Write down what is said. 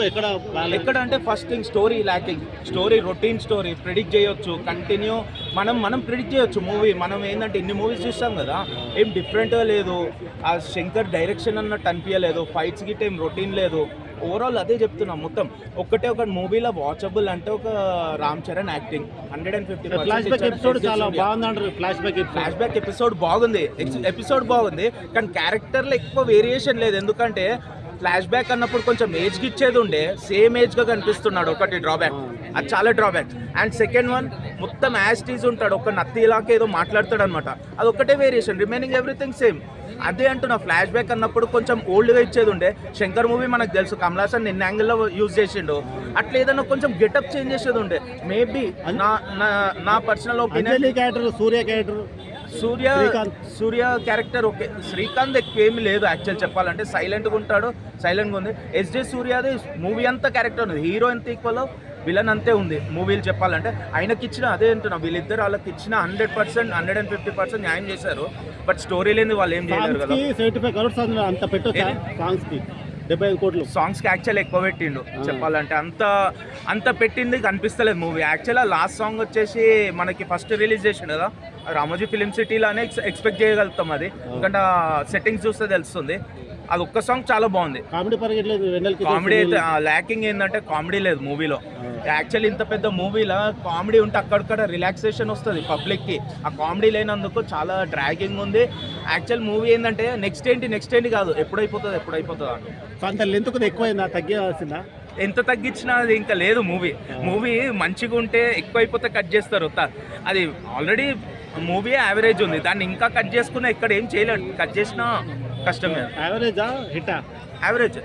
ఎక్కడ అంటే first thing story lacking, story routine story predict చేయొచ్చు, కంటిన్యూ మనం ప్రిడిక్ట్ చేయొచ్చు మూవీ. మనం ఏంటంటే ఇన్ని మూవీస్ చూస్తాం కదా, ఏం డిఫరెంట్గా లేదు, ఆ శంకర్ డైరెక్షన్ అన్నట్టు అనిపించలేదు, ఫైట్స్ గిట్ ఏం రొటీన్ లేదు. ఓవరాల్ అదే చెప్తున్నాం, మొత్తం ఒక మూవీలో వాచబుల్ అంటే ఒక Ram Charan acting 150%. Flash back episode బాగుంది, ఎపిసోడ్ బాగుంది, కానీ క్యారెక్టర్లో ఎక్కువ వేరియేషన్ లేదు. ఎందుకంటే ఫ్లాష్ బ్యాక్ అన్నప్పుడు కొంచెం ఏజ్కి ఇచ్చేది ఉండే, సేమ్ ఏజ్గా కనిపిస్తున్నాడు, ఒకటి డ్రాబ్యాక్, అది చాలా డ్రాబ్యాక్. అండ్ సెకండ్ వన్ మొత్తం యాస్టీజ్ ఉంటాడు, ఒక నత్తిలాగా ఏదో మాట్లాడతాడు అనమాట, అది ఒకటే వేరియేషన్, రిమైనింగ్ ఎవ్రీథింగ్ సేమ్. అదే అంటున్నా, ఫ్లాష్ బ్యాక్ అన్నప్పుడు కొంచెం ఓల్డ్గా ఇచ్చేది ఉండే. శంకర్ మూవీ మనకు తెలుసు, కమల్ హాసన్ నిన్న యాంగిల్లో యూజ్ చేసిండు, అట్లా ఏదైనా కొంచెం గెటప్ చేంజ్ చేసేది ఉండే. మేబీ నా పర్సనల్ ఒపీనియన్, సూర్య క్యారెక్టర్ ఓకే, శ్రీకాంత్ ఎక్కువ ఏమి లేదు యాక్చువల్ చెప్పాలంటే, సైలెంట్గా ఉంటాడు, సైలెంట్గా ఉంది. ఎస్జే సూర్యది మూవీ అంతా క్యారెక్టర్ ఉంది, హీరో ఎంత ఈక్వల్ విలన్ అంతే ఉంది మూవీలు చెప్పాలంటే. ఆయనకి ఇచ్చిన అదే అంటున్నా, వీళ్ళిద్దరు వాళ్ళకి ఇచ్చిన 100%, 150% న్యాయం చేశారు. బట్ స్టోరీ లేని వాళ్ళు ఏం చేయలేరు కదా. 75 crores అంత పెట్టొచ్చా సాంగ్స్కి? 75 కోట్లు సాంగ్స్కి యాక్చువల్ ఎక్కువ పెట్టిండు చెప్పాలంటే, అంత పెట్టింది కనిపిస్తలేదు మూవీ. యాక్చువల్గా లాస్ట్ సాంగ్ వచ్చేసి మనకి ఫస్ట్ రిలీజ్ చేసిండు కదా, రామోజీ ఫిలిం సిటీలోనే ఎక్స్పెక్ట్ చేయగలుగుతాం అది, ఎందుకంటే సెట్టింగ్స్ చూస్తే తెలుస్తుంది. అది ఒక్క సాంగ్ చాలా బాగుంది. కామెడీ అయితే ల్యాకింగ్ ఏంటంటే కామెడీ లేదు మూవీలో. యాక్చువల్లీ ఇంత పెద్ద మూవీలో కామెడీ ఉంటే అక్కడక్కడ రిలాక్సేషన్ వస్తుంది పబ్లిక్కి, ఆ కామెడీ లేనందుకు చాలా డ్రాగింగ్ ఉంది. యాక్చువల్ మూవీ ఏంటంటే నెక్స్ట్ ఏంటి కాదు, ఎప్పుడైపోతుందా అంత లెంత్ కొద్దిగా ఎక్కువైందా, తగ్గాల్సిందా? ఎంత తగ్గించినా అది ఇంకా లేదు మూవీ మంచిగా ఉంటే ఎక్కువ అయిపోతే కట్ చేస్తారు. అది ఆల్రెడీ మూవీ యావరేజ్ ఉంది, దాన్ని ఇంకా కట్ చేసుకున్నా ఇక్కడ ఏం చేయలేడు, కట్ చేసినా కష్టమే. యావరేజా హిట్టా? యావరేజ్.